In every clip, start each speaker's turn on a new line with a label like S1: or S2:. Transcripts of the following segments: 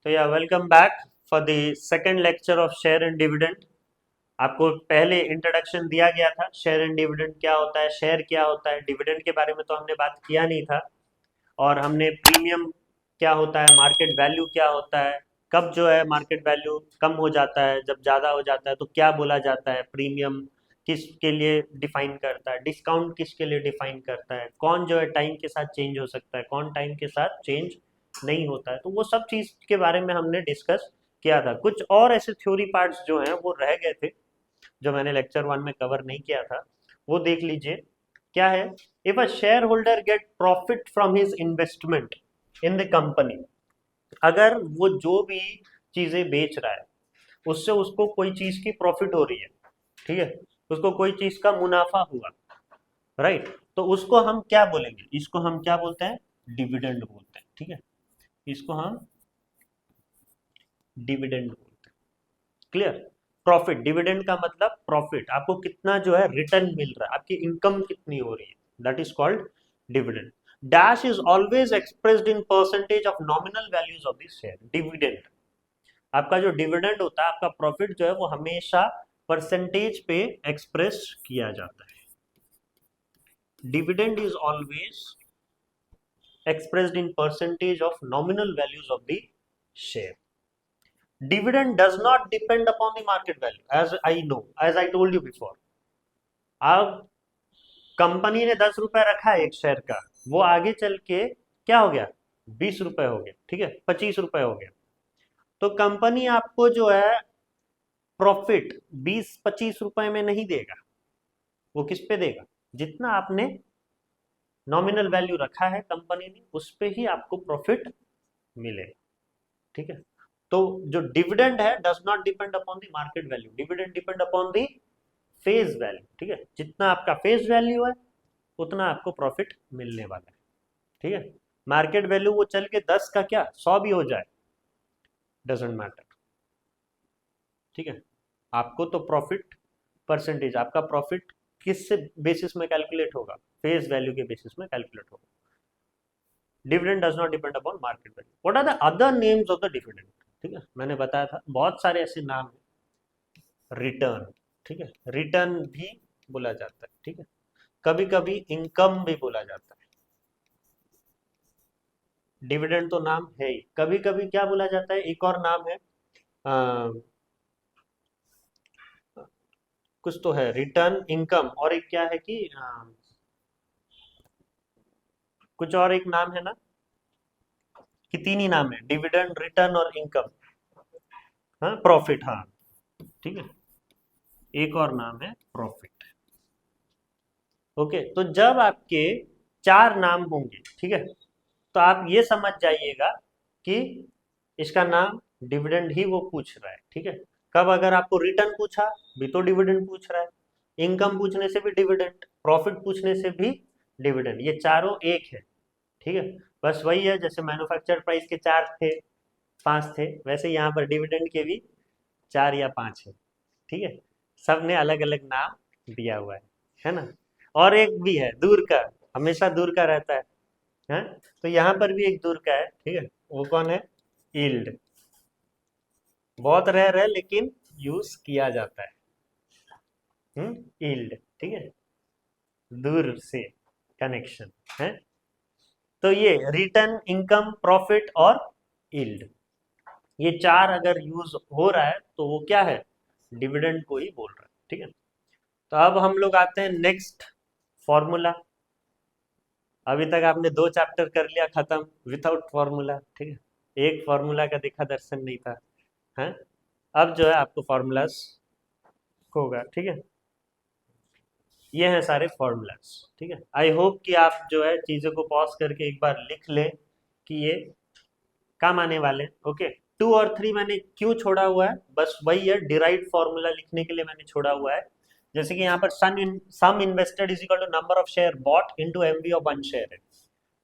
S1: तो या welcome back for the second lecture of share and dividend. आपको पहले इंट्रोडक्शन दिया गया था, शेयर एंड डिविडेंड क्या होता है, शेयर क्या होता है, डिविडेंड के बारे में तो हमने बात किया नहीं था। और हमने प्रीमियम क्या होता है, मार्केट वैल्यू क्या होता है, कब जो है मार्केट वैल्यू कम हो जाता है, जब ज़्यादा हो जाता है तो क्या बोला जाता है, प्रीमियम किसके लिए डिफाइन करता है, डिस्काउंट किसके लिए डिफाइन करता है, कौन जो है टाइम के साथ चेंज हो सकता है, कौन टाइम के साथ चेंज नहीं होता है। तो वो सब चीज़ के बारे में हमने डिस्कस किया था। कुछ और ऐसे थ्योरी पार्ट्स जो हैं वो रह गए थे, जो मैंने लेक्चर 1 में कवर नहीं किया था, वो देख लीजिए। क्या है, if a share holder gate profit from his investment in the company, अगर वो जो भी चीजें बेच रहा है उससे उसको कोई चीज की प्रॉफिट हो रही है, ठीक है, उसको कोई चीज का मुनाफा हुआ, राइट, तो उसको हम क्या बोलेंगे, इसको हम क्या बोलते हैं, डिविडेंड बोलते हैं। ठीक है, इसको हम डिविडेंड बोलते हैं। क्लियर, प्रॉफिट, डिविडेंड का मतलब प्रॉफिट, आपको कितना जो है रिटर्न मिल रहा है, आपकी इनकम कितनी हो रही है, that is called dividend. Dash is always expressed in percentage of nominal values of this share. Dividend, आपका जो डिविडेंड होता है, आपका प्रॉफिट जो है वो हमेशा परसेंटेज पे एक्सप्रेस किया जाता है। Dividend is always expressed in percentage of nominal values of the share. Dividend does not depend upon the market value, as I know, as I told you before. अब company ने 10 रुपए रखा है एक शेयर का, वो आगे चल के क्या हो गया, 20 रुपए हो गया, ठीक है, 25 रुपए हो गया, तो कंपनी आपको जो है प्रॉफिट 20-25 रुपए में नहीं देगा, वो किस पे देगा, जितना आपने नॉमिनल वैल्यू रखा है कंपनी ने उस पे ही आपको प्रॉफिट मिलेगा। ठीक है, तो जो डिविडेंड है does not depend upon the market value, dividend depend upon the face value. ठीक है, जितना आपका फेस वैल्यू है उतना आपको प्रॉफिट मिलने वाला है। ठीक है, मार्केट वैल्यू वो चल के 10 का क्या 100 भी हो जाए, डजेंट मैटर। ठीक है, आपको तो प्रॉफिट परसेंटेज, आपका प्रॉफिट किस बेसिस में कैलकुलेट होगा, फेस वैल्यू के बेसिस में कैलकुलेट होगा। Dividend does not depend upon market value. What are the other names of the dividend? ठीक है, मैंने बताया था बहुत सारे ऐसे नाम है। रिटर्न, ठीक है, रिटर्न भी बोला जाता है। ठीक है, कभी कभी इनकम भी बोला जाता है। डिविडेंड तो नाम है ही, कभी कभी क्या बोला जाता है, एक और नाम है, आ, कुछ तो है, रिटर्न, इनकम, और एक क्या है कि कुछ और एक नाम है ना, कि तीन ही नाम है, डिविडेंड, रिटर्न और इनकम। हाँ, प्रॉफिट, हाँ, ठीक है, एक और नाम है प्रॉफिट। ओके, तो जब आपके चार नाम होंगे, ठीक है, तो आप ये समझ जाइएगा कि इसका नाम डिविडेंड ही वो पूछ रहा है। ठीक है, कब अगर आपको रिटर्न पूछा भी तो डिविडेंड पूछ रहा है, इनकम पूछने से भी डिविडेंड, प्रॉफिट पूछने से भी डिविडेंड, ये चारों एक है। ठीक है, बस वही है, जैसे मैन्युफैक्चर प्राइस के चार थे, पांच थे, वैसे यहाँ पर डिविडेंड के भी चार या पांच है। ठीक है, सब ने अलग अलग नाम दिया हुआ है ना। और एक भी है दूर का, हमेशा दूर का रहता है, तो यहाँ पर भी एक दूर का है। ठीक है, वो कौन है, यील्ड, बहुत रेयर है लेकिन यूज किया जाता है। यील्ड, ठीक है, दूर से कनेक्शन है। तो ये रिटर्न, इनकम, प्रॉफिट और यील्ड, ये चार अगर यूज हो रहा है तो वो क्या है, डिविडेंड को ही बोल रहा है। ठीक है, तो अब हम लोग आते हैं नेक्स्ट, फॉर्मूला। अभी तक आपने दो चैप्टर कर लिया खत्म विदाउट फॉर्मूला। ठीक है, एक फॉर्मूला का देखा दर्शन नहीं था, है, अब जो है आपको फॉर्मूलाज होगा। ठीक है, ये हैं सारे फॉर्मूलाज। ठीक है, आई होप कि आप जो है चीज़ों को पॉज करके एक बार लिख लें कि ये काम आने वाले हैं। ओके, 2 और 3 मैंने क्यों छोड़ा हुआ है, बस वही है, डिराइव्ड फॉर्मूला लिखने के लिए मैंने छोड़ा हुआ है। जैसे कि यहाँ पर sum invested is equal to number of share bought into MV of one share है,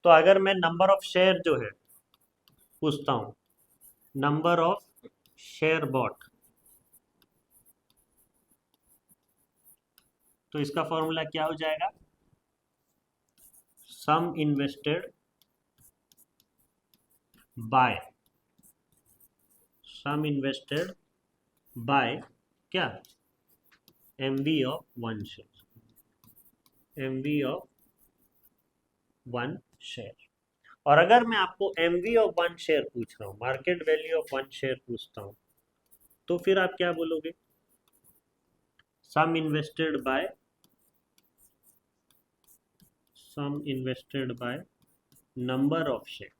S1: तो अगर मैं नंबर ऑफ शेयर जो है पूछता हूँ, नंबर ऑफ शेयर बॉट, तो इसका फॉर्मूला क्या हो जाएगा, sum invested by sum invested by क्या, MV of one share, MV of one share. और अगर मैं आपको एमवी ऑफ वन शेयर पूछ रहा हूँ, market value of one share पूछता हूँ, तो फिर आप क्या बोलोगे, sum invested by, sum invested by number of share,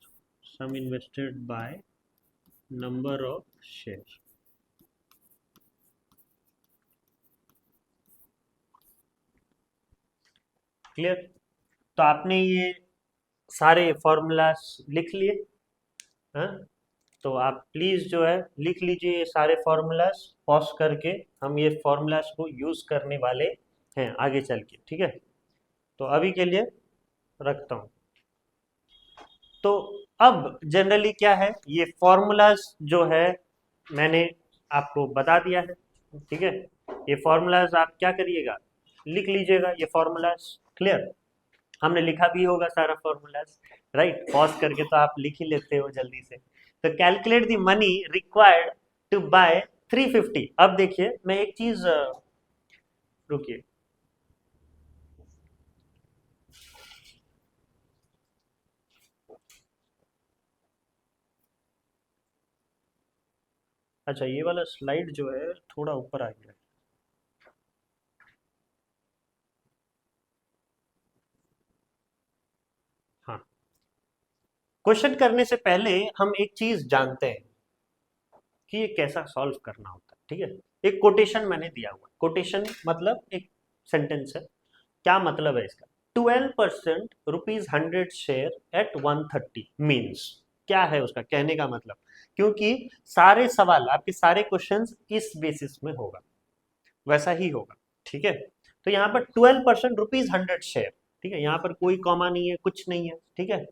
S1: sum invested by number of share. Clear? तो आपने ये सारे फॉर्मूलास लिख लिए, हाँ? तो आप प्लीज जो है लिख लीजिए ये सारे फॉर्मूलास, पॉज करके हम ये फॉर्मूलास को यूज करने वाले हैं आगे चल के, ठीक है? तो अभी के लिए रखता हूँ। तो अब जनरली क्या है, ये फॉर्मूलाज जो है मैंने आपको बता दिया है, ठीक है? ये फॉर्मूलाज आप क्या करिएगा, लिख लीजिएगा ये फॉर्मूलाज। क्लियर? हमने लिखा भी होगा सारा फॉर्मूलाज, राइट? पॉज करके तो आप लिख ही लेते हो जल्दी से। तो calculate the money required to buy 350। अब देखिए मैं एक चीज, रुकिए, अच्छा ये वाला स्लाइड जो है थोड़ा ऊपर आ गया है। हाँ, क्वेश्चन करने से पहले हम एक चीज जानते हैं कि ये कैसा सॉल्व करना होता है, ठीक है? एक कोटेशन मैंने दिया हुआ, कोटेशन मतलब एक सेंटेंस है। क्या मतलब है इसका, 12% रुपीज 100 शेयर एट 130 मीन्स, क्या है उसका कहने का मतलब? क्योंकि सारे सवाल आपके सारे क्वेश्चंस इस बेसिस में होगा, वैसा ही होगा, ठीक है? तो यहाँ पर 12% रुपीज 100 शेयर, ठीक है? यहाँ पर कोई कॉमा नहीं है, कुछ नहीं है, ठीक है?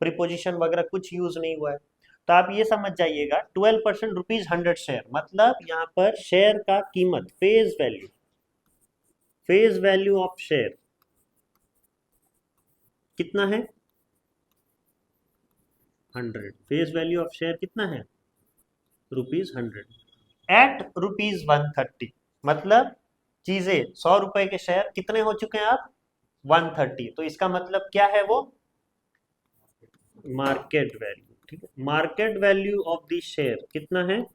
S1: प्रीपोजिशन वगैरह कुछ यूज नहीं हुआ है। तो आप ये समझ जाइएगा 12% रुपीज 100 शेयर मतलब यहाँ पर शेयर का कीमत, phase value, phase value of share कितना है, 100। फेस वैल्यू ऑफ शेयर कितना है, रुपीज 100 एट रुपीज 130, मतलब चीजें 100 रुपए के शेयर कितने हो चुके हैं आप, 130। तो इसका मतलब क्या है, वो मार्केट वैल्यू, ठीक है? Market value of the share कितना है,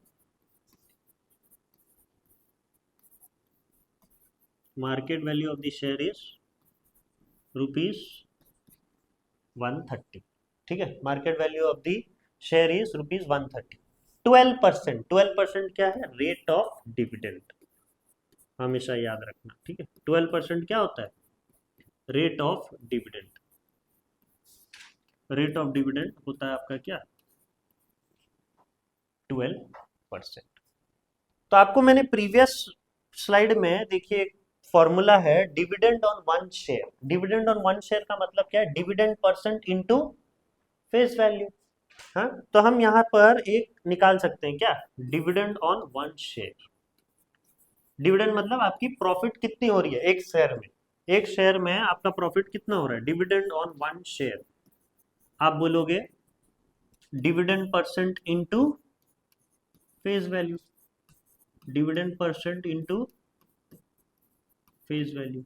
S1: market value of the share is rupees 130, ठीक है? Market value of the share is rupees 130। 12%, 12% क्या है, रेट ऑफ डिविडेंड, हमेशा याद रखना, ठीक है? 12% क्या होता है, rate of dividend. Rate of dividend होता है आपका क्या, 12%। तो आपको मैंने प्रीवियस स्लाइड में देखिए एक फॉर्मूला है, dividend on one share. Dividend on one share का मतलब क्या है, dividend percent into face value. हाँ, तो हम यहाँ पर एक निकाल सकते हैं क्या, dividend on one share. Dividend मतलब आपकी प्रॉफिट कितनी हो रही है एक शेयर में, एक शेयर में आपका प्रॉफिट कितना हो रहा है, डिविडेंड ऑन वन शेयर। आप बोलोगे dividend percent into face value, dividend percent into face value.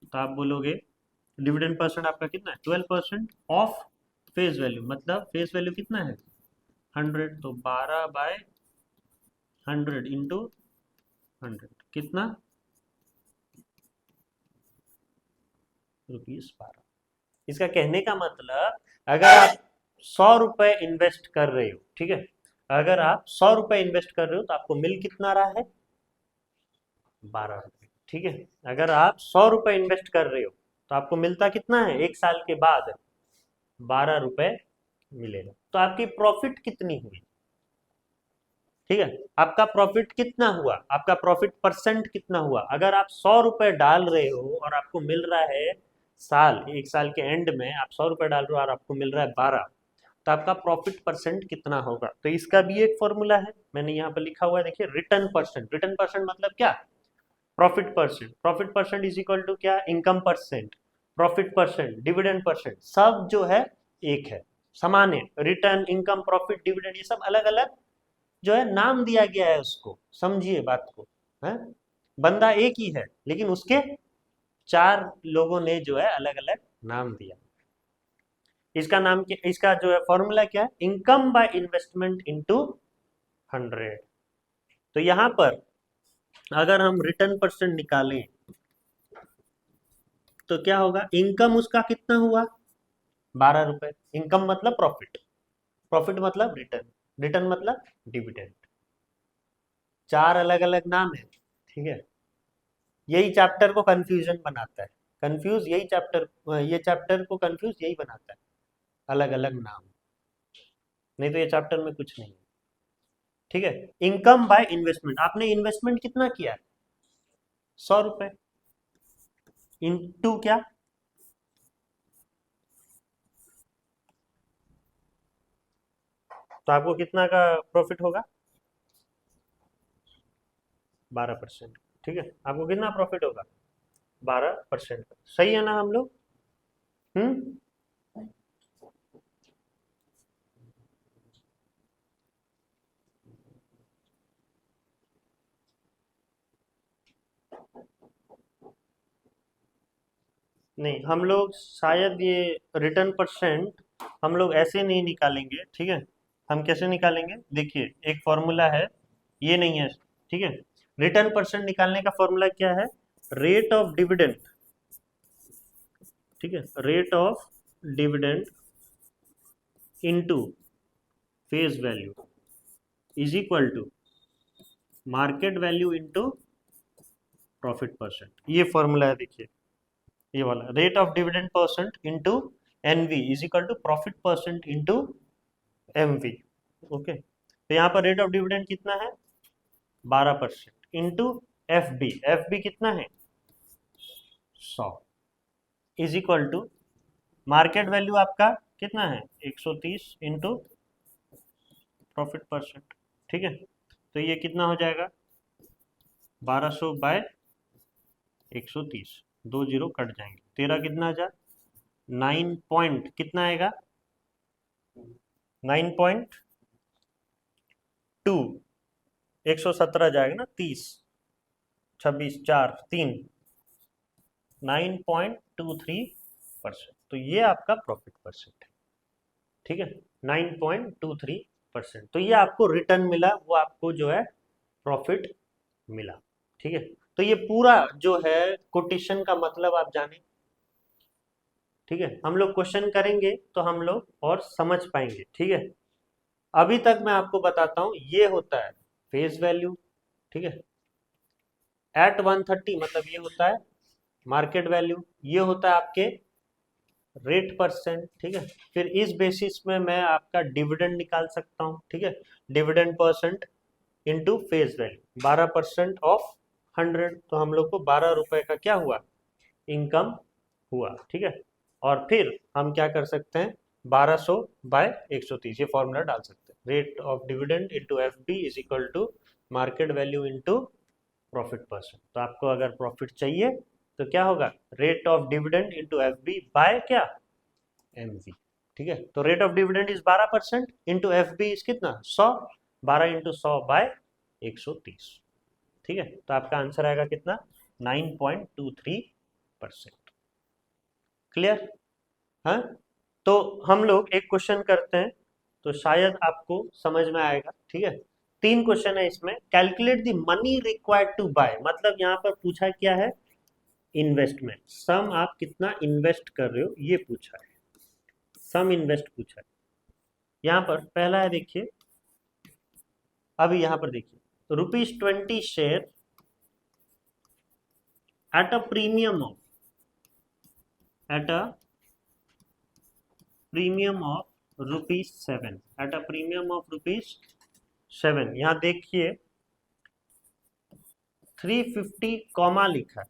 S1: तो आप बोलोगे डिविडेंड परसेंट आपका कितना है, 12% ऑफ फेस वैल्यू, मतलब फेस वैल्यू कितना है 100, तो 12/100 इंटू 100 कितना, ₹12। इसका कहने का मतलब अगर आप 100 रुपए इन्वेस्ट कर रहे हो, ठीक है? अगर आप 100 रुपए इन्वेस्ट कर रहे हो तो आपको मिल कितना रहा है, 12 रुपए, ठीक है? अगर आप 100 रुपए इन्वेस्ट कर रहे हो तो आपको मिलता कितना है, एक साल के बाद 12 रुपए मिलेगा। तो आपकी प्रॉफिट कितनी हुई, ठीक है? आपका प्रॉफिट कितना हुआ, आपका प्रॉफिट परसेंट कितना हुआ? अगर आप 100 रुपए डाल रहे हो और आपको मिल रहा है साल, एक साल के एंड में आप 100 रुपए डाल रहे हो और आपको मिल रहा है 12, तो आपका प्रॉफिट परसेंट कितना होगा? तो इसका भी एक फॉर्मूला है, मैंने यहाँ पर लिखा हुआ है, देखिए, रिटर्न परसेंट। रिटर्न परसेंट मतलब क्या, profit percent. Profit percent is equal to क्या, income percent, profit percent, dividend percent, सब जो है एक है, समान है, रिटर्न, इनकम, प्रॉफिट, डिविडेंड, ये सब अलग अलग जो है नाम दिया गया है उसको, समझिए बात को, है। बंदा एक ही है लेकिन उसके चार लोगों ने जो है अलग अलग नाम दिया। इसका नाम क्या, इसका जो है फॉर्मूला क्या है, इनकम बाय इन्वेस्टमेंट इनटू 100। तो यहां पर अगर हम रिटर्न परसेंट निकालें तो क्या होगा, इनकम उसका कितना हुआ, 12 रुपए। इनकम मतलब प्रॉफिट, प्रॉफिट मतलब रिटर्न, रिटर्न मतलब डिविडेंड। चार अलग अलग नाम है, ठीक है। यही चैप्टर को कंफ्यूजन बनाता है, कंफ्यूज यही चैप्टर, ये चैप्टर को कंफ्यूज यही बनाता है, अलग अलग नाम, नहीं तो ये चैप्टर में कुछ नहीं है, ठीक है। इनकम बाय इन्वेस्टमेंट, आपने इन्वेस्टमेंट कितना किया है, 100 रुपए, इनटू क्या, तो आपको कितना का प्रॉफिट होगा, 12%, ठीक है। आपको कितना प्रॉफिट होगा, 12%। सही है ना हम लोग, हम्म। नहीं, हम लोग शायद ये रिटर्न परसेंट हम लोग ऐसे नहीं निकालेंगे, ठीक है। हम कैसे निकालेंगे, देखिए एक फॉर्मूला है, ये नहीं है, ठीक है। रिटर्न परसेंट निकालने का फॉर्मूला क्या है, रेट ऑफ डिविडेंड, ठीक है, rate of dividend into face value is equal to market value into profit percent. ये फॉर्मूला है, देखिए ये वाला, rate of dividend percent into NV is equal to profit percent into MV. Okay, तो यहाँ पर रेट ऑफ डिविडेंड कितना है, 12% into F B, F B कितना है 100, is equal to market value आपका कितना है 130 इंटू प्रॉफिट परसेंट, ठीक है। तो ये कितना हो जाएगा 1200 बाय 130, 2 जीरो कट जाएंगे, तेरह कितना आ जा 9 पॉइंट कितना आएगा 9.2, 117 जाएगा ना, 30, 26, 4, 3, 9.23%। तो ये आपका प्रॉफिट परसेंट है, ठीक है, 9.23%। तो ये आपको रिटर्न मिला, वो आपको जो है प्रॉफिट मिला, ठीक है। तो ये पूरा जो है कोटेशन का मतलब आप जाने, ठीक है। हम लोग क्वेश्चन करेंगे तो हम लोग और समझ पाएंगे, ठीक है। अभी तक मैं आपको बताता हूं, ये होता है फेस वैल्यू, ठीक है। एट 130 मतलब ये होता है मार्केट वैल्यू, ये होता है आपके रेट परसेंट, ठीक है। फिर इस बेसिस में मैं आपका डिविडेंड निकाल सकता हूँ, ठीक है। Dividend percent into face value, 12% of 100, तो हम लोग को 12 रुपए का क्या हुआ, इनकम हुआ, ठीक है। और फिर हम क्या कर सकते हैं, 1200 बाय 130, ये फॉर्मूला डाल सकते हैं, rate of dividend into F B is equal to market value into profit percent. तो आपको अगर प्रॉफिट चाहिए तो क्या होगा, rate of dividend into F B by क्या, एम वी, ठीक है। तो rate of dividend is 12% into F B is कितना 100, 12 इंटू 100 बाय 130, ठीक है। तो आपका आंसर आएगा कितना 9.23%। क्लियर, हाँ। तो हम लोग एक क्वेश्चन करते हैं, तो शायद आपको समझ में आएगा, ठीक है। 3 क्वेश्चन है इसमें, calculate the money required to buy, मतलब यहाँ पर पूछा क्या है, इन्वेस्टमेंट, सम आप कितना इन्वेस्ट कर रहे हो ये पूछा है, सम इन्वेस्ट पूछा है। यहाँ पर पहला है, देखिए अभी यहाँ पर देखिए, ₹20 share at a premium of, eight a premium of ₹7, eight a premium of ₹7। यहाँ देखिए 350 कॉमा लिखा है,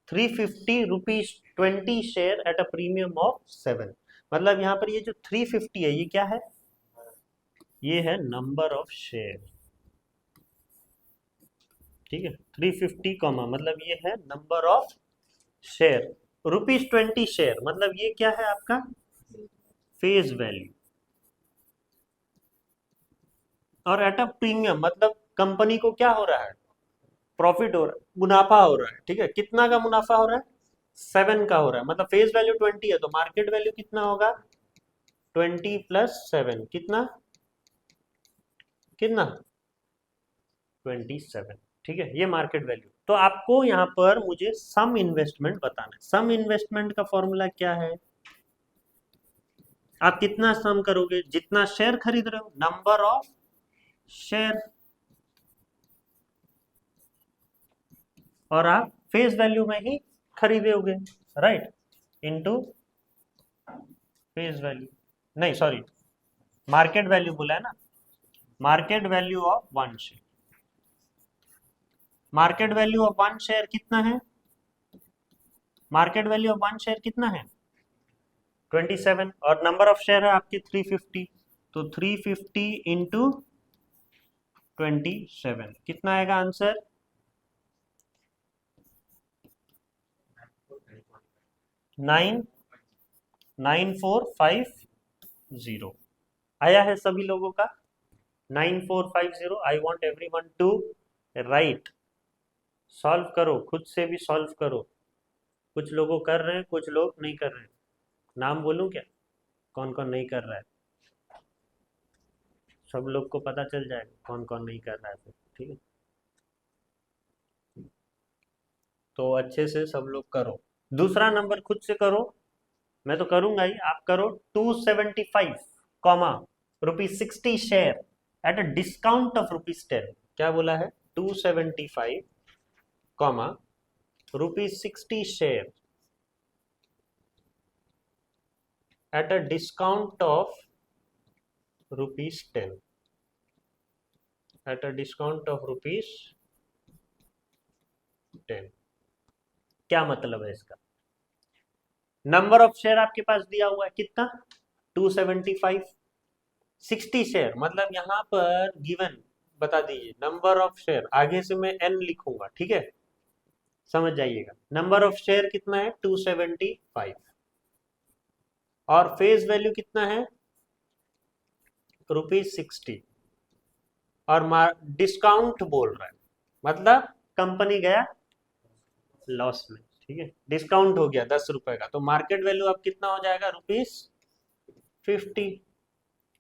S1: ₹350 share at a premium of 7, मतलब यहाँ पर ये जो 350 है ये क्या है, ये है नंबर ऑफ शेयर, ठीक है। 350 कॉमा मतलब ये है नंबर ऑफ शेयर, ₹20 शेयर मतलब ये क्या है आपका फेस वैल्यू और एट अ प्रीमियम, मतलब कंपनी को क्या हो रहा है, प्रॉफिट हो रहा है, मुनाफा हो रहा है। ठीक है, कितना का मुनाफा हो रहा है, 7 का हो रहा है। मतलब फेस वैल्यू 20 है तो मार्केट वैल्यू कितना होगा, 20 प्लस 7 कितना, कितना 27। ठीक है, ये मार्केट वैल्यू। तो आपको यहाँ पर मुझे सम इन्वेस्टमेंट बताना है। सम इन्वेस्टमेंट का फॉर्मूला क्या है, आप कितना सम करोगे, जितना शेयर खरीद रहे हो, नंबर ऑफ शेयर, और आप फेस वैल्यू में ही खरीदोगे, राइट, इनटू फेस वैल्यू, नहीं सॉरी, मार्केट वैल्यू बोला है ना, market value of one share. Market value of one share कितना है, market value of one share कितना है, 27, और नंबर ऑफ शेयर है आपके 350, तो 350 इंटू 27 कितना आएगा आंसर, 99450 आया है सभी लोगों का, 9450। I want every one two right, solve करो, खुद से भी सॉल्व करो। कुछ लोगों कर रहे हैं, कुछ लोग नहीं कर रहे हैं। नाम बोलूं क्या, कौन कौन नहीं कर रहा है, सब लोग को पता चल जाएगा कौन कौन नहीं कर रहा है फिर। ठीक है, तो अच्छे से सब लोग करो। दूसरा नंबर खुद से करो, मैं तो करूंगा ही, आप करो। 275 comma ₹60 share at a discount of ₹10। क्या बोला है, 275 comma ₹60 share at a discount of ₹10, eight a discount of ₹10। क्या मतलब है इसका, नंबर ऑफ शेयर आपके पास दिया हुआ है कितना, 275, 60 शेयर, मतलब यहाँ पर गिवन बता दीजिए नंबर ऑफ शेयर, आगे से मैं n लिखूंगा, ठीक है, समझ जाइएगा। नंबर ऑफ शेयर कितना है, 275, और फेस वैल्यू कितना है, ₹60, और डिस्काउंट बोल रहा है, मतलब कंपनी गया लॉस में। ठीक है, डिस्काउंट हो गया ₹10 का, तो मार्केट वैल्यू अब कितना हो जाएगा, ₹50,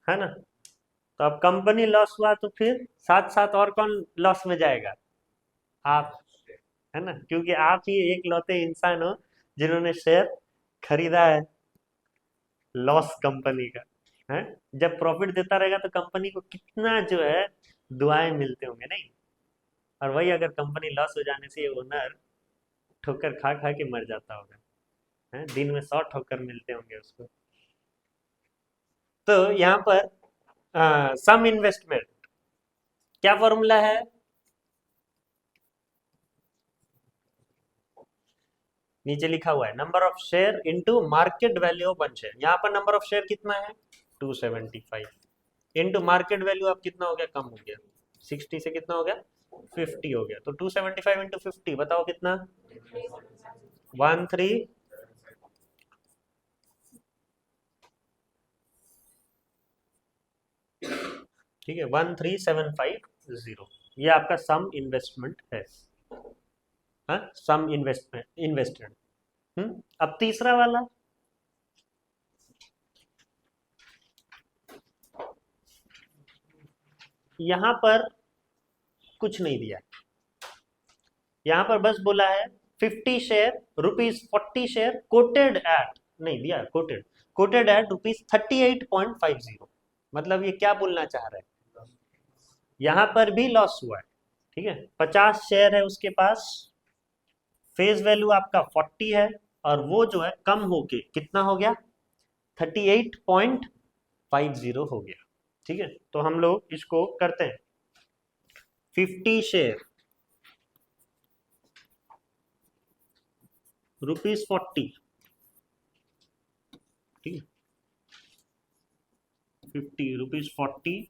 S1: है ना। तो अब कंपनी लॉस हुआ तो फिर साथ साथ और कौन लॉस में जाएगा, आप, है ना, क्योंकि आप ही एक लौते इंसान हो जिन्होंने शेयर खरीदा है लॉस कंपनी का, है। जब प्रॉफिट देता रहेगा तो कंपनी को कितना जो है दुआएं मिलते होंगे, नहीं। और वही अगर कंपनी लॉस हो जाने से ओनर ठोकर खा खा के मर जाता होगा, है, दिन में 100 ठोकर मिलते होंगे उसको। तो यहाँ पर सम इन्वेस्टमेंट क्या फॉर्मूला है, नीचे लिखा हुआ है number of share into market value of one share. यहाँ पर नंबर ऑफ शेयर कितना है, 275, इनटू मार्केट वैल्यू अब कितना हो गया, कम हो गया, 60 से कितना हो गया, 50 हो गया। तो 275 इंटू 50 बताओ कितना, 13, ठीक है, 13750, ये आपका सम इन्वेस्टमेंट है, हाँ, सम इन्वेस्टमेंट इन्वेस्टेड। अब तीसरा वाला, यहां पर कुछ नहीं दिया, यहां पर बस बोला है 50 शेयर ₹40 शेयर कोटेड एट, नहीं दिया कोटेड, कोटेड एट ₹38.50। मतलब ये क्या बोलना चाह रहा है, यहां पर भी लॉस हुआ है। ठीक है, 50 शेयर है उसके पास, फेस वैल्यू आपका 40 है, और वो जो है कम होके कितना हो गया, 38.50 हो गया। ठीक है, तो हम लोग इसको करते हैं, 50 शेयर ₹40, ठीक है, 50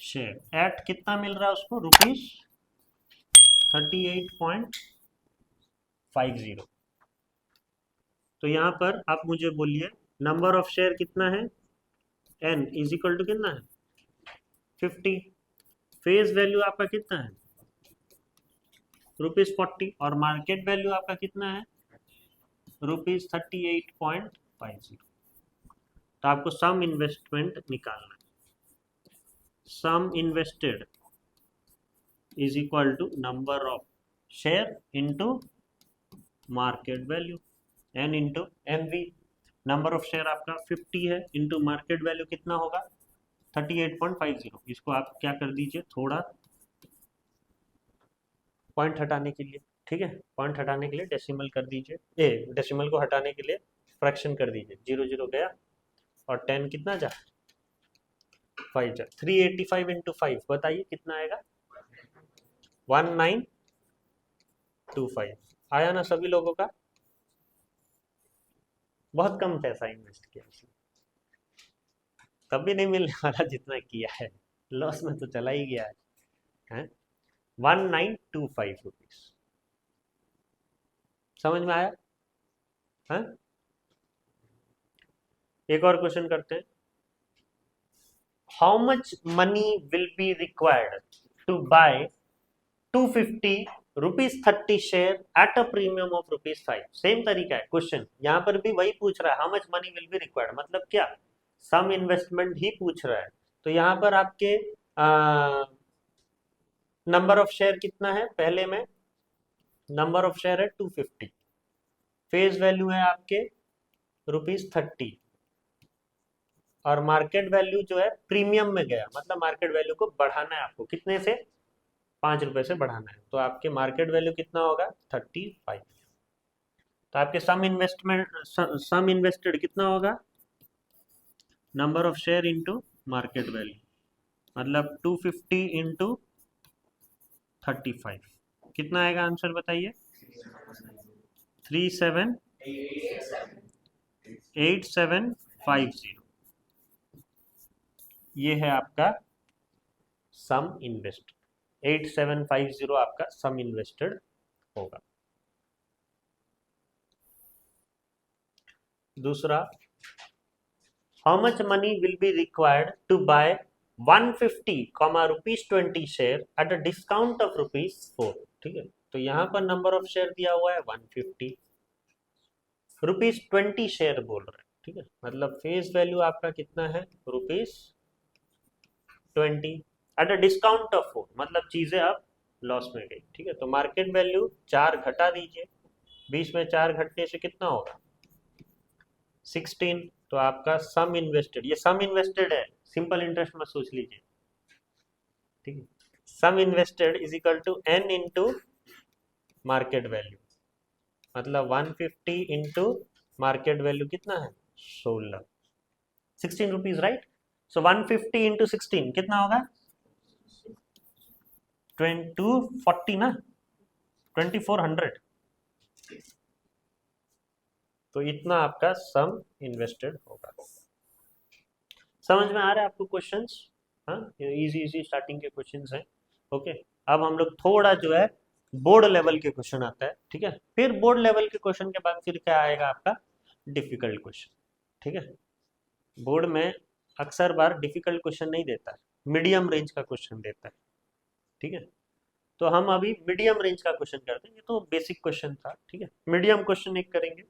S1: शेयर एट कितना मिल रहा है उसको, ₹38.50। तो यहां पर आप मुझे बोलिए नंबर ऑफ शेयर कितना है, n इज इक्वल टू कितना है 50। फेस वैल्यू आपका कितना है ₹40 और मार्केट वैल्यू आपका कितना है ₹38.50। तो आपको सम इन्वेस्टमेंट निकालना है। Sum invested is equal to number of share into market value, n into MV। Number of share आपका 50 है, इंटू मार्केट वैल्यू कितना होगा 38.50। इसको आप क्या कर दीजिए, थोड़ा पॉइंट हटाने के लिए, ठीक है, पॉइंट हटाने के लिए डेसिमल कर दीजिए, डेसिमल को हटाने के लिए फ्रैक्शन कर दीजिए, 0 0 गया और 10 कितना जा 5 जा, 385 इंटू 5 बताइए कितना आएगा 1925। आया ना सभी लोगों का? बहुत कम पैसा इन्वेस्ट किया इसमें, कभी नहीं मिलने वाला जितना किया है, लॉस में तो चला ही गया है 1925 रुपीज। समझ में आया? है? एक और क्वेश्चन करते हैं। How much money will be required to buy 250 ₹30 share at a premium of ₹5। Same तरीका है क्वेश्चन, यहाँ पर भी वही पूछ रहा है, how much money will be required मतलब क्या, सम इन्वेस्टमेंट ही पूछ रहा है। तो यहाँ पर आपके नंबर ऑफ शेयर कितना है, पहले में नंबर ऑफ शेयर है 250, फेस वैल्यू है आपके ₹30 और मार्केट वैल्यू जो है प्रीमियम में गया, मतलब मार्केट वैल्यू को बढ़ाना है आपको, कितने से 5 रुपए से बढ़ाना है, तो आपके मार्केट वैल्यू कितना होगा 35। तो आपके सम इन्वेस्टेड कितना होगा, number of share into market value, मतलब 250 इंटू 35 कितना आएगा आंसर बताइए 378750। ये है आपका सम इन्वेस्ट, 8750 आपका सम इन्वेस्टेड होगा। दूसरा, how much money will be required to buy 150, ₹20 share at a discount of ₹4। ठीक है, तो यहाँ पर नंबर ऑफ शेयर दिया हुआ है 150, ₹20 शेयर बोल रहे हैं, ठीक है, मतलब फेस वैल्यू आपका कितना है ₹20 एट अ डिस्काउंट ऑफ 4, मतलब चीजें अब लॉस में गई, ठीक है। तो मार्केट वैल्यू 4 घटा दीजिए, 20 में 4 घटने से कितना होगा 16। तो आपका सम इन्वेस्टेड, ये सम इन्वेस्टेड है, सिंपल इंटरेस्ट में सोच लीजिए, ठीक है। Sum invested is equal to n into market value, मतलब 150 इंटू मार्केट वैल्यू कितना है 16 रुपीज, राइट। सो 150 इंटू 16 कितना होगा 240 ना, 2400। तो इतना आपका सम इन्वेस्टेड होगा। समझ में आ रहा है आपको क्वेश्चंस? हाँ, इजी इजी स्टार्टिंग के क्वेश्चंस हैं। ओके, अब हम लोग थोड़ा जो है बोर्ड लेवल के क्वेश्चन आता है, ठीक है। फिर बोर्ड लेवल के क्वेश्चन के बाद फिर क्या आएगा आपका डिफिकल्ट क्वेश्चन, ठीक है। बोर्ड में अक्सर बार डिफिकल्ट क्वेश्चन नहीं देता है, मीडियम रेंज का क्वेश्चन देता है, ठीक है। तो हम अभी मीडियम रेंज का क्वेश्चन करते हैं, ये तो बेसिक क्वेश्चन था, ठीक है। मीडियम क्वेश्चन एक करेंगे,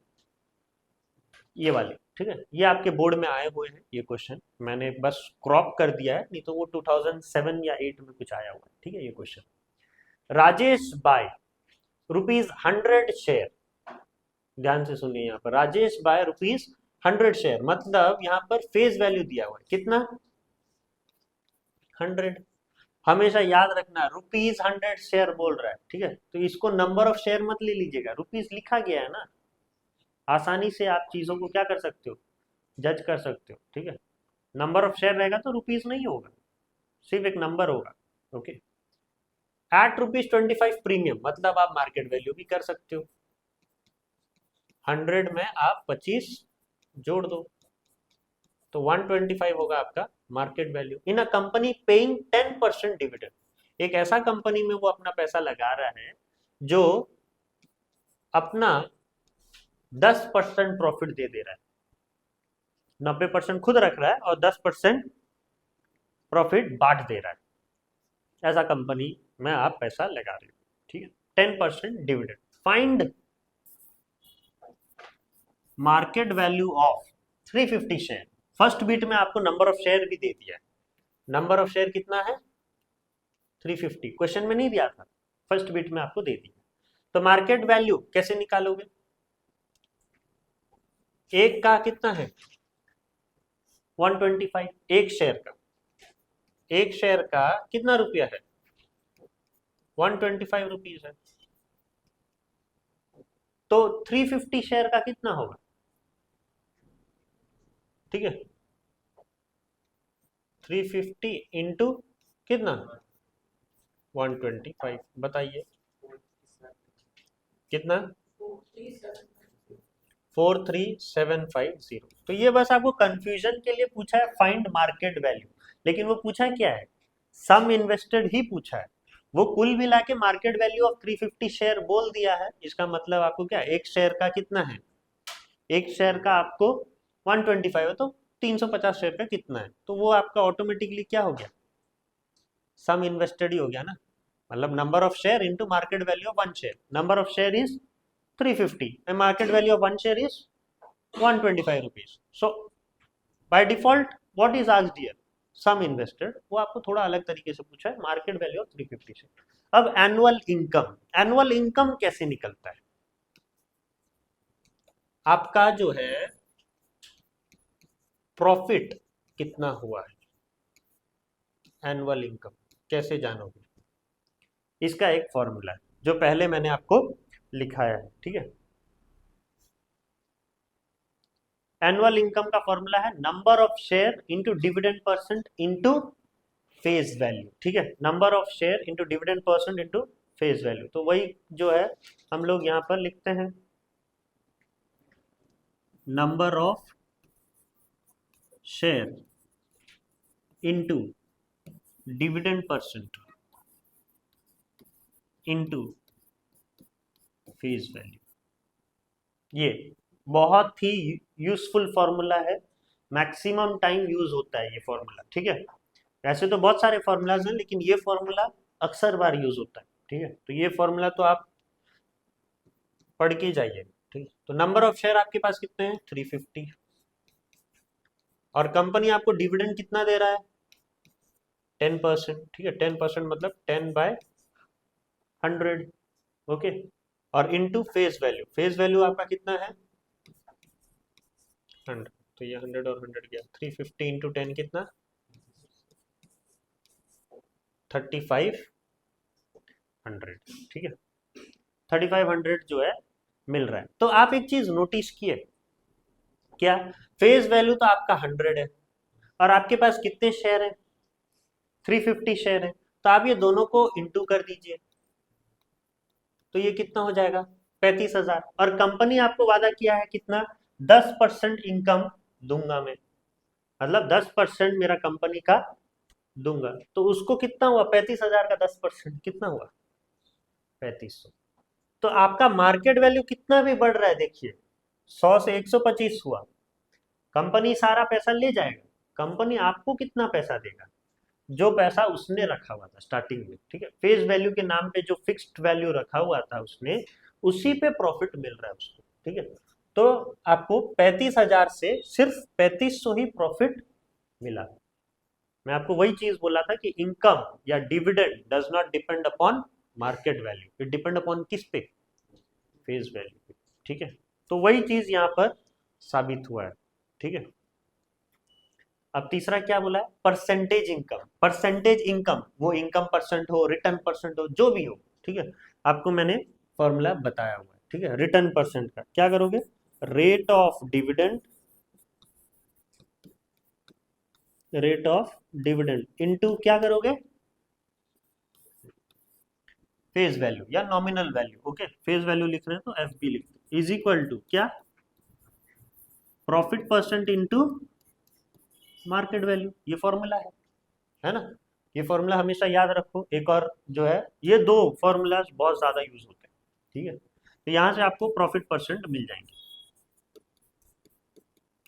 S1: ये वाले, ठीक है। ये आपके बोर्ड में आए हुए हैं ये क्वेश्चन, मैंने बस क्रॉप कर दिया है, नहीं तो वो 2007 या 8 में कुछ आया हुआ है, ठीक है। ये क्वेश्चन, राजेश बाय ₹100 शेयर, ध्यान से सुनिए, यहाँ पर राजेश बाय ₹100 शेयर, मतलब यहाँ पर फेस वैल्यू दिया हुआ है कितना 100। हमेशा याद रखना ₹100 शेयर बोल रहा है, ठीक है। तो इसको नंबर ऑफ शेयर मत ले लीजिएगा, रुपीज लिखा गया है ना, आसानी से आप चीजों को क्या कर सकते हो जज कर सकते हो, ठीक है। नंबर ऑफ शेयर रहेगा तो रुपीज नहीं होगा, सिर्फ एक नंबर होगा, ओके। एट ₹25 प्रीमियम, मतलब आप मार्केट वैल्यू भी कर सकते हो, 100 में आप 25 जोड़ दो तो 125 होगा आपका market value. In a company paying 10% dividend, एक ऐसा कंपनी में वो अपना पैसा लगा रहा है जो अपना 10% प्रॉफिट दे रहा है, 90% खुद रख रहा है और 10% प्रॉफिट बांट दे रहा है, ऐसा कंपनी में आप पैसा लगा रहे हो, ठीक है। 10% dividend. Find market value of 350 share. First beat में आपको नंबर ऑफ शेयर भी दे दिया है। नंबर ऑफ शेयर कितना है? 350। क्वेश्चन में नहीं दिया था, फर्स्ट बीट में आपको दे दिया। तो मार्केट वैल्यू कैसे निकालोगे? एक का कितना है? 125। एक शेयर का, एक शेयर का कितना रुपया है? 125 रुपीज है। तो 350 शेयर का कितना होगा? ठीक है, 350 इंटू कितना? 125। बताइए कितना? 43750। तो ये बस आपको कंफ्यूजन के लिए पूछा है, फाइंड मार्केट वैल्यू। लेकिन वो पूछा क्या है? सम इन्वेस्टेड ही पूछा है। वो कुल मिला के मार्केट वैल्यू ऑफ 350 शेयर बोल दिया है। इसका मतलब आपको क्या, एक शेयर का कितना है? एक शेयर का आपको 125 है, तो 350 शेयर का कितना है? तो वो आपका ऑटोमेटिकली क्या हो गया? सम इन्वेस्टेड ही हो गया ना। मतलब number of share into market value of one share. Number of share is 350 and market value of one share is 125 rupees. So by default what is asked here? Sum invested। वो आपको थोड़ा अलग तरीके से पूछा है, मार्केट वैल्यू ऑफ 350 शेयर। अब annual income, annual income कैसे निकलता है? आपका जो है प्रॉफिट कितना हुआ है, एनुअल इनकम कैसे जानोगे? इसका एक फॉर्मूला है जो पहले मैंने आपको लिखाया है, ठीक है। एनुअल इनकम का फॉर्मूला है number of share into dividend percent into face value, ठीक है। Number of share into dividend percent into face value. तो वही जो है हम लोग यहां पर लिखते हैं, number of share into dividend percent into face value. ये बहुत ही यूजफुल फॉर्मूला है, मैक्सिमम टाइम यूज होता है ये फॉर्मूला, ठीक है। वैसे तो बहुत सारे फॉर्मूलाज हैं, लेकिन ये फॉर्मूला अक्सर बार यूज होता है, ठीक है। तो ये फॉर्मूला तो आप पढ़ के जाइए, ठीक है। तो नंबर ऑफ शेयर आपके पास कितने हैं? 350। और कंपनी आपको डिविडेंड कितना दे रहा है? 10%, ठीक है। 10% मतलब 10/100, ओके। और into face value, face value आपका कितना है? 100। तो ये 100 और 100 गया, 350 इंटू 10 कितना? 3500, ठीक है। 3500 जो है मिल रहा है। तो आप एक चीज नोटिस किए क्या? फेस वैल्यू तो आपका 100 है और आपके पास कितने शेयर हैं? 350 शेयर है। तो आप ये दोनों को इंटू कर दीजिए, तो ये कितना हो जाएगा? 35,000। और कंपनी आपको वादा किया है कितना? 10% इनकम दूंगा मैं, मतलब 10% मेरा कंपनी का दूंगा। तो उसको कितना हुआ? 35,000 का 10% कितना हुआ? 3500। तो आपका मार्केट वैल्यू कितना भी बढ़ रहा है, देखिए 100 से 125 हुआ। कंपनी सारा पैसा ले जाएगा, कंपनी आपको कितना पैसा देगा? जो पैसा उसने रखा हुआ था स्टार्टिंग में, ठीक है। फेस वैल्यू के नाम पे जो फिक्स्ड वैल्यू रखा हुआ था उसने, उसी पे प्रॉफिट मिल रहा है उसको, ठीक है। तो आपको 35,000 से सिर्फ 3500 ही प्रॉफिट मिला। मैं आपको वही चीज बोला था कि इनकम या dividend does not depend upon market value, it depend upon किस पे? फेस वैल्यू पे, ठीक है। तो वही चीज यहाँ पर साबित हुआ है, ठीक है। अब तीसरा क्या बोला है? Percentage income. परसेंटेज इनकम, वो इनकम परसेंट हो, रिटर्न परसेंट हो, जो भी हो, ठीक है। आपको मैंने फॉर्मूला बताया हुआ है, ठीक है। रिटर्न परसेंट का क्या करोगे? Rate of dividend, rate of dividend into क्या करोगे? फेस वैल्यू या nominal value, okay. Face value लिख रहे हैं तो एफ बी लिखते हैं, इज इक्वल टू क्या? Profit percent into market value. ये फॉर्मूला है ना। ये फॉर्मूला हमेशा याद रखो। एक और जो है, ये दो फॉर्मूलाज बहुत ज्यादा यूज होते हैं, ठीक है। तो यहां से आपको प्रॉफिट परसेंट मिल जाएंगे।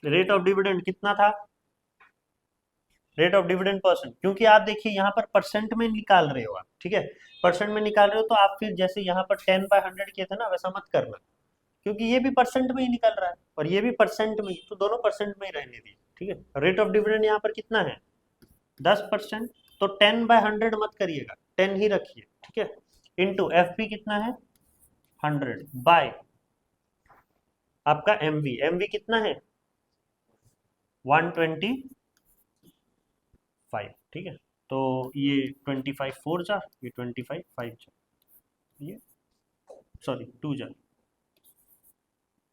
S1: रेट ऑफ डिविडेंड कितना था, रेट ऑफ डिविडेंड परसेंट, क्योंकि आप देखिए यहाँ पर परसेंट में निकाल रहे हो आप, ठीक है, परसेंट में निकाल रहे हो तो आप फिर जैसे यहाँ पर 10/100 किए थे ना, वैसा मत करना, क्योंकि ये भी परसेंट में ही निकल रहा है और ये भी परसेंट में ही, तो दोनों परसेंट में ही रहने दीजिए, ठीक है। रेट ऑफ डिविडेंड यहाँ पर कितना है 10%, तो 10/100 मत करिएगा, 10 ही रखिए, ठीक है, इंटू एफ पी कितना है 100 बाय आपका एमवी, एमवी कितना है 125, ठीक है, तो ये 25 4 जा, ये 25 5 जा, ये सॉरी 2 जा,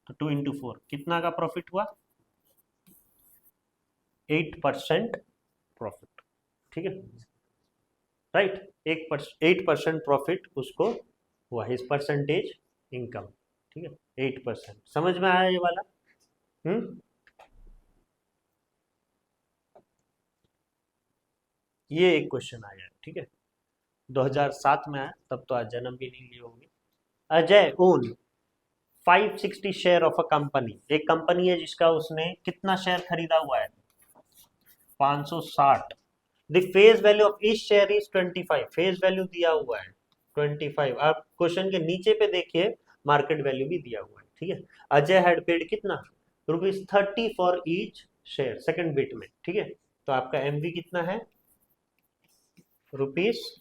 S1: तो 2 इंटू 4 कितना का प्रॉफिट हुआ 8% प्रॉफिट, ठीक है, राइट, 8% प्रॉफिट उसको हुआ, इस परसेंटेज इनकम, ठीक है, 8%, समझ में आया ये वाला। ये एक क्वेश्चन आया, ठीक है, 2007 में आया, तब तो आज जन्म भी नहीं लिए होंगे। Ajay own 560 share of a company, एक कंपनी है जिसका उसने कितना शेयर खरीदा हुआ है 560, the face value of each share is 25, face value दिया हुआ है 25, आप क्वेश्चन के नीचे पे देखिए मार्केट वैल्यू भी दिया हुआ है, ठीक है। अजय हैड पेड कितना ₹30 for each share, second bit में, ठीक है, तो आपका एमवी कितना है ₹30।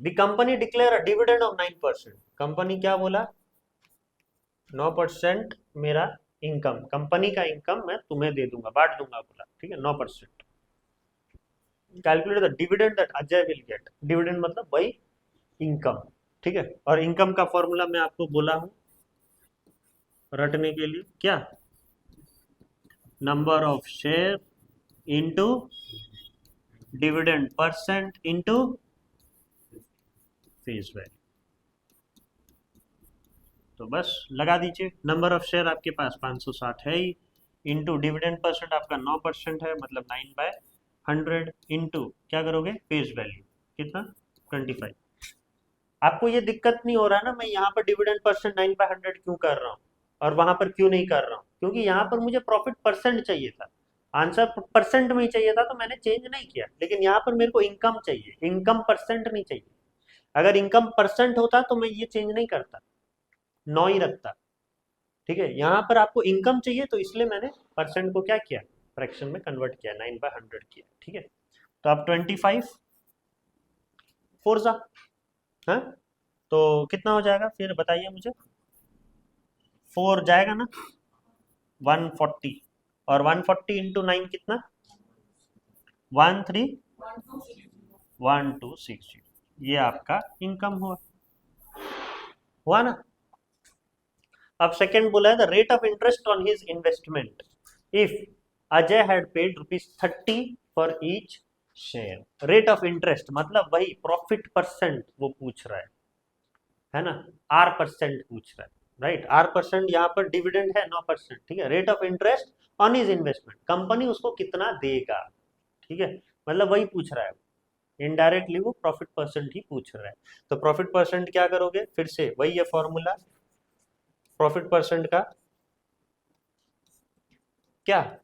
S1: The company declare a dividend of 9%, company क्या बोला 9% मेरा इनकम, कंपनी का इनकम मैं तुम्हें दे दूंगा, बांट दूंगा बोला, ठीक है, 9%, calculate the dividend that Ajay will get, dividend मतलब वही इनकम, ठीक है, और इनकम का फॉर्मूला मैं आपको बोला हूं रटने के लिए, क्या number of share into dividend percent into face value, तो बस लगा दीजिए, नंबर ऑफ शेयर आपके पास 560 है ही, इंटू डिविडेंड परसेंट आपका 9% है, मतलब 9/100, इंटू क्या करोगे फेस वैल्यू कितना 25, आपको ये दिक्कत नहीं हो रहा ना मैं यहाँ पर डिविडेंड परसेंट 9/100 क्यों कर रहा हूँ और वहां पर क्यों नहीं कर रहा हूँ, क्योंकि यहाँ पर मुझे प्रॉफिट परसेंट चाहिए था, आंसर परसेंट में ही चाहिए था, तो मैंने चेंज नहीं किया, लेकिन यहाँ पर मेरे को इनकम चाहिए, इनकम परसेंट नहीं चाहिए, अगर इनकम परसेंट होता तो मैं ये चेंज नहीं करता, 9 ही रखता, ठीक है, यहाँ पर आपको इनकम चाहिए तो इसलिए मैंने परसेंट को क्या किया फ्रैक्शन में कन्वर्ट किया, 9/100 किया, ठीक है, तो आप 25 4 जा, हाँ, तो कितना हो जाएगा फिर बताइए मुझे, 4 जाएगा ना 140, और 140 इंटू 9 कितना 131260, ये आपका इनकम हुआ ना। अब सेकंड बोला है the rate of interest on his investment if Ajay had paid ₹30 for each share, rate of interest मतलब वही प्रॉफिट परसेंट वो पूछ रहा है ना, आर परसेंट पूछ रहा है, राइट, आर परसेंट यहाँ पर डिविडेंड है 9%, ठीक है, rate of interest on his investment, company उसको कितना देगा, ठीक है, मतलब वही पूछ रहा है, इनडायरेक्टली वो प्रॉफिट परसेंट ही पूछ रहा है, तो प्रॉफिट परसेंट क्या करोगे फिर से वही है फॉर्मूला प्रॉफिट परसेंट का, क्या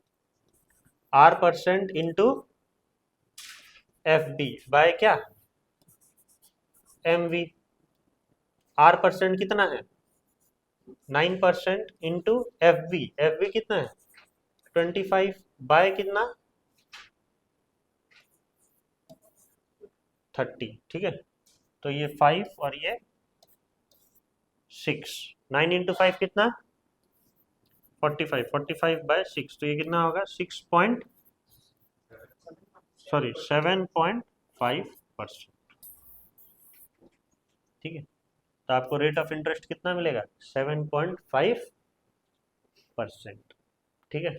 S1: R% इंटू FD बाय क्या MV, R% कितना है 9% इंटू FV कितना है 25 बाय कितना 30, ठीक है, तो ये 5 और ये 6, 9 इंटू 5 कितना 45 बाय 6, तो ये कितना होगा 7.5%, ठीक है, तो आपको रेट ऑफ इंटरेस्ट कितना मिलेगा 7.5%, ठीक है,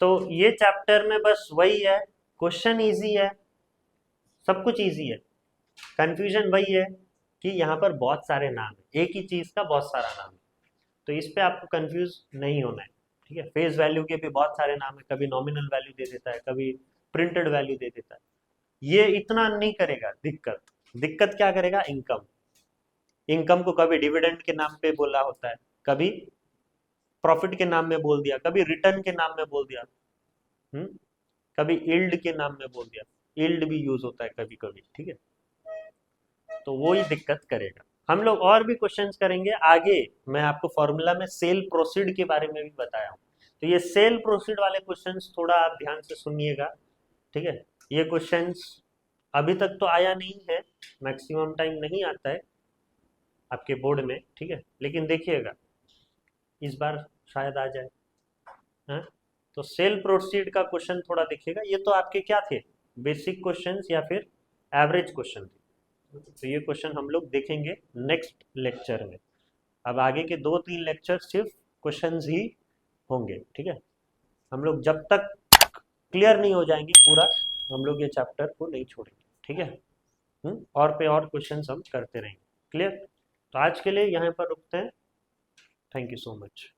S1: तो ये चैप्टर में बस वही है, क्वेश्चन इजी है, सब कुछ इजी है, कंफ्यूजन वही है कि यहाँ पर बहुत सारे नाम है, एक ही चीज का बहुत सारा नाम है, तो इस पे आपको कंफ्यूज नहीं होना है, ठीक है, फेस वैल्यू के भी बहुत सारे नाम है, कभी नॉमिनल वैल्यू दे देता है, कभी प्रिंटेड वैल्यू दे देता है, ये इतना नहीं करेगा दिक्कत, दिक्कत क्या करेगा इनकम, इनकम को कभी डिविडेंड के नाम पे बोला होता है, कभी प्रॉफिट के नाम में बोल दिया, कभी रिटर्न के नाम में बोल दिया, कभी यील्ड के नाम में बोल दिया, यील्ड भी यूज होता है कभी कभी, ठीक है। तो वो ही दिक्कत करेगा। हम लोग और भी क्वेश्चंस करेंगे आगे, मैं आपको फॉर्मूला में सेल प्रोसीड के बारे में भी बताया हूँ। तो ये सेल प्रोसीड वाले क्वेश्चंस थोड़ा आप ध्यान से सुनिएगा, ठीक है। ये क्वेश्चंस अभी तक तो आया नहीं है, मैक्सिमम टाइम नहीं आता है आपके बोर्ड में, ठीक है, लेकिन देखिएगा इस बार शायद आ जाए। हाँ? तो सेल प्रोसीड का क्वेश्चन थोड़ा देखिएगा। ये तो आपके क्या थे, बेसिक क्वेश्चंस या फिर एवरेज क्वेश्चन थे। तो ये क्वेश्चन हम लोग देखेंगे नेक्स्ट लेक्चर में। अब आगे के 2-3 लेक्चर सिर्फ क्वेश्चंस ही होंगे, ठीक है। हम लोग जब तक क्लियर नहीं हो जाएंगे पूरा, हम लोग ये चैप्टर को नहीं छोड़ेंगे, ठीक है। और पे और क्वेश्चंस हम करते रहेंगे, क्लियर। तो आज के लिए यहाँ पर रुकते हैं। Thank you so much.